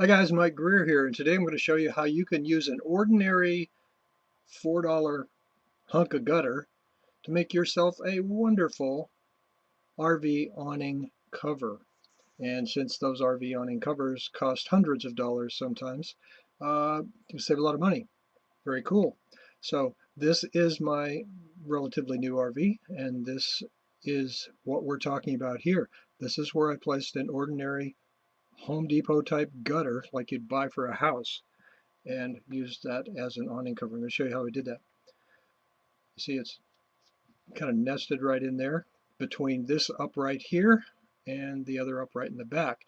Hi guys, Mike Greer here, and today I'm going to show you how you can use an ordinary $4 hunk of gutter to make yourself a wonderful RV awning cover. And since those RV awning covers cost hundreds of dollars sometimes, you save a lot of money. Very cool. So this is my relatively new RV, and this is what we're talking about here. This is where I placed an ordinary Home Depot type gutter like you'd buy for a house, and used that as an awning cover. I'm going to show you how I did that. You see it's kind of nested right in there between this upright here and the other upright in the back.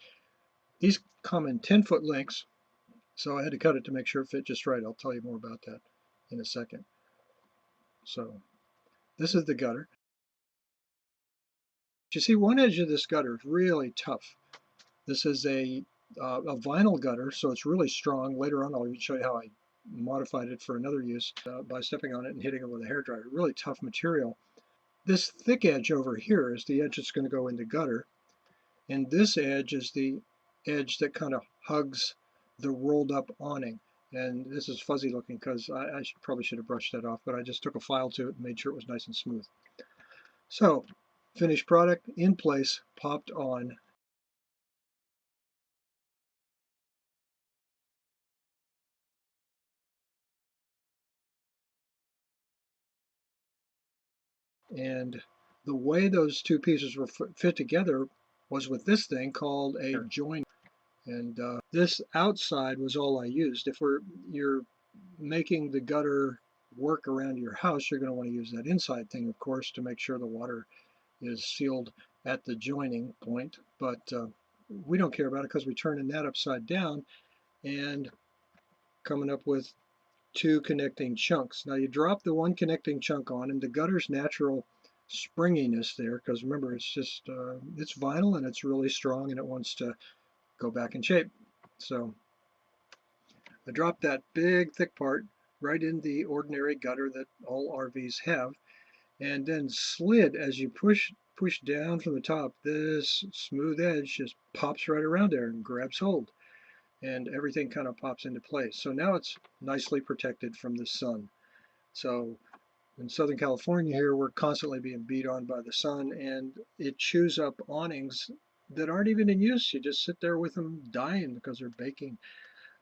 These come in 10-foot lengths, so I had to cut it to make sure it fit just right. I'll tell you more about that in a second. So this is the gutter. You see one edge of this gutter is really tough. This is a vinyl gutter, so it's really strong. Later on I'll show you how I modified it for another use by stepping on it and hitting it with a hairdryer. Really tough material. This thick edge over here is the edge that's going to go in the gutter, and this edge is the edge that kind of hugs the rolled up awning. And this is fuzzy looking because I probably should have brushed that off, but I just took a file to it and made sure it was nice and smooth. So, finished product in place, popped on. And the way those two pieces were fit together was with this thing called a join. And this outside was all I used. If you're making the gutter work around your house, you're going to want to use that inside thing, of course, to make sure the water is sealed at the joining point. But we don't care about it because we're turning that upside down and coming up with two connecting chunks. Now you drop the one connecting chunk on, and the gutter's natural springiness there, because remember it's just it's vinyl and it's really strong and it wants to go back in shape. So I dropped that big thick part right in the ordinary gutter that all RVs have, and then slid as you push down from the top. This smooth edge just pops right around there and grabs hold, and everything kind of pops into place. So now it's nicely protected from the sun. So in Southern California here, we're constantly being beat on by the sun, and it chews up awnings that aren't even in use. You just sit there with them dying because they're baking.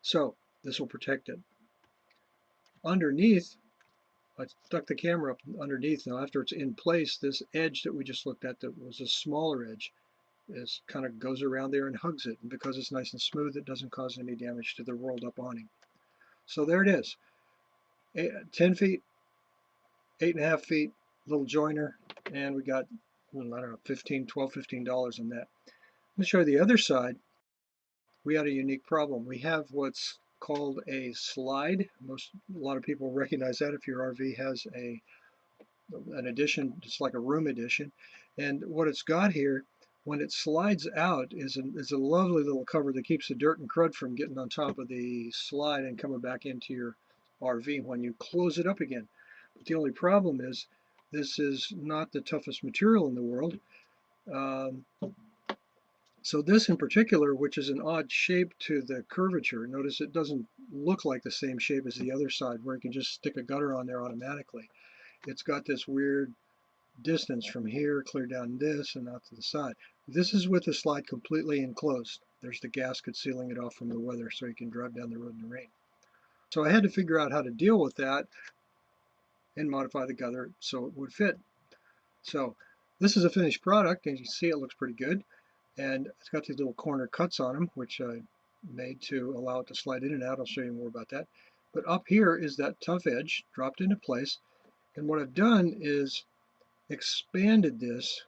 So this will protect it. Underneath, I stuck the camera up underneath. Now after it's in place, this edge that we just looked at that was a smaller edge is kind of goes around there and hugs it. And because it's nice and smooth, it doesn't cause any damage to the rolled up awning. So there it is. 10 feet, 8.5 feet, little joiner, and we got, well, I don't know, $15 on that. Let me show you the other side. We had a unique problem. We have what's called a slide. A lot of people recognize that if your RV has an addition, it's like a room addition. And what it's got here, when it slides out, is a lovely little cover that keeps the dirt and crud from getting on top of the slide and coming back into your RV when you close it up again. But the only problem is this is not the toughest material in the world. Um, so this in particular, which is an odd shape to the curvature, notice it doesn't look like the same shape as the other side where you can just stick a gutter on there automatically. It's got this weird distance from here, clear down this and out to the side. This is with the slide completely enclosed. There's the gasket sealing it off from the weather so you can drive down the road in the rain. So I had to figure out how to deal with that and modify the gutter so it would fit. So this is a finished product, and you can see it looks pretty good. And it's got these little corner cuts on them, which I made to allow it to slide in and out. I'll show you more about that. But up here is that tough edge dropped into place. And what I've done is expanded this,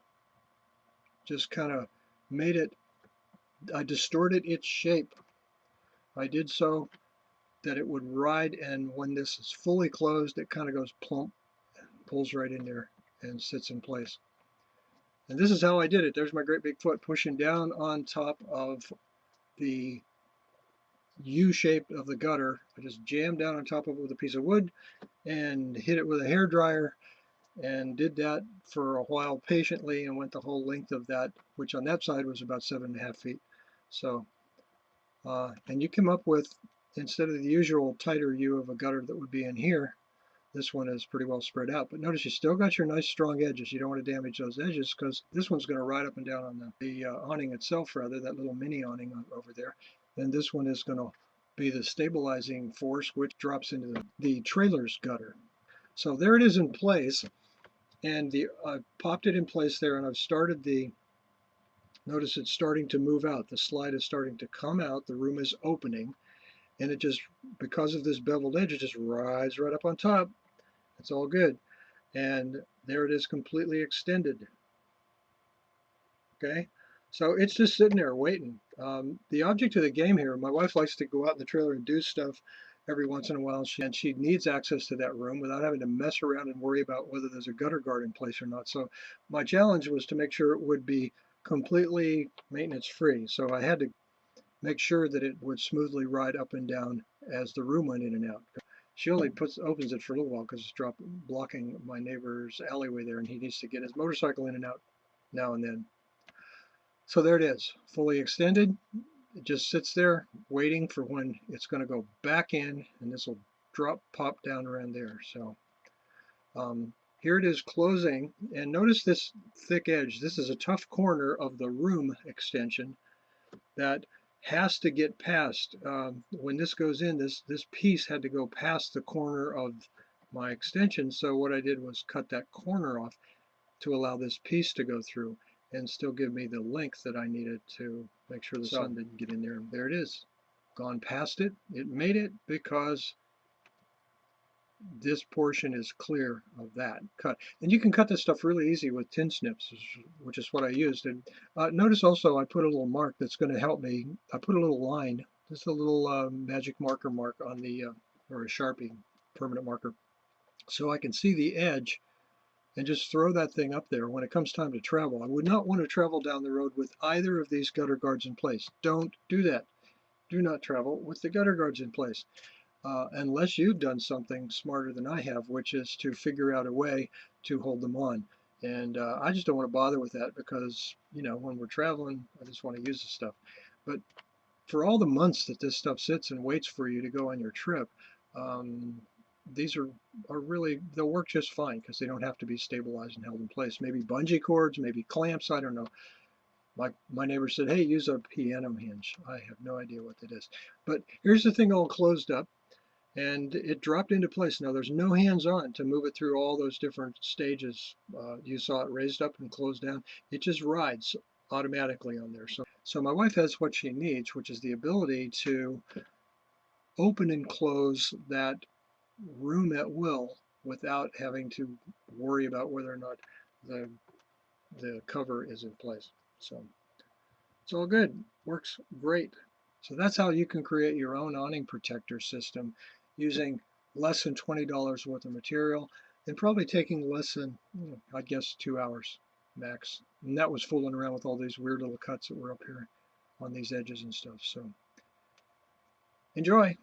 just kind of made it, I distorted its shape. I did so that it would ride, and when this is fully closed, it kind of goes plump, pulls right in there and sits in place. And this is how I did it. There's my great big foot pushing down on top of the U shape of the gutter. I just jammed down on top of it with a piece of wood and hit it with a hair dryer, and did that for a while patiently and went the whole length of that, which on that side was about 7.5 feet. So And you come up with, instead of the usual tighter U of a gutter that would be in here, this one is pretty well spread out. But notice you still got your nice strong edges. You don't want to damage those edges because this one's going to ride up and down on the awning itself, rather, that little mini awning over there. Then this one is going to be the stabilizing force, which drops into the trailer's gutter. So there it is in place. And I popped it in place there, and I've started notice it's starting to move out. The slide is starting to come out. The room is opening. And it just, because of this beveled edge, it just rides right up on top. It's all good. And there it is, completely extended. Okay, so it's just sitting there waiting. The object of the game here, my wife likes to go out in the trailer and do stuff every once in a while, and she needs access to that room without having to mess around and worry about whether there's a gutter guard in place or not. So my challenge was to make sure it would be completely maintenance free. So I had to make sure that it would smoothly ride up and down as the room went in and out. She only opens it for a little while because it's blocking my neighbor's alleyway there, and he needs to get his motorcycle in and out now and then. So there it is, fully extended. It just sits there waiting for when it's going to go back in, and this will pop down around there. So here it is closing, and notice this thick edge. This is a tough corner of the room extension that has to get past. When this goes in, this piece had to go past the corner of my extension. So what I did was cut that corner off to allow this piece to go through and still give me the length that I needed to make sure the sun didn't get in there. And there it is, gone past it. It made it because this portion is clear of that cut. And you can cut this stuff really easy with tin snips, which is what I used. And notice also I put a little mark that's going to help me. I put a little line, just a little magic marker mark on the, or a Sharpie permanent marker, so I can see the edge and just throw that thing up there when it comes time to travel. I would not want to travel down the road with either of these gutter guards in place. Don't do that. Do not travel with the gutter guards in place. Unless you've done something smarter than I have, which is to figure out a way to hold them on. And I just don't want to bother with that because, you know, when we're traveling, I just want to use the stuff. But for all the months that this stuff sits and waits for you to go on your trip, these are really, they'll work just fine because they don't have to be stabilized and held in place. Maybe bungee cords, maybe clamps, I don't know. My neighbor said, hey, use a piano hinge. I have no idea what that is. But here's the thing all closed up, and it dropped into place. Now there's no hands on to move it through all those different stages. You saw it raised up and closed down. It just rides automatically on there. So my wife has what she needs, which is the ability to open and close that room at will without having to worry about whether or not the cover is in place. So it's all good, works great. So that's how you can create your own awning protector system using less than $20 worth of material and probably taking less than, I guess, 2 hours max. And that was fooling around with all these weird little cuts that were up here on these edges and stuff. So enjoy.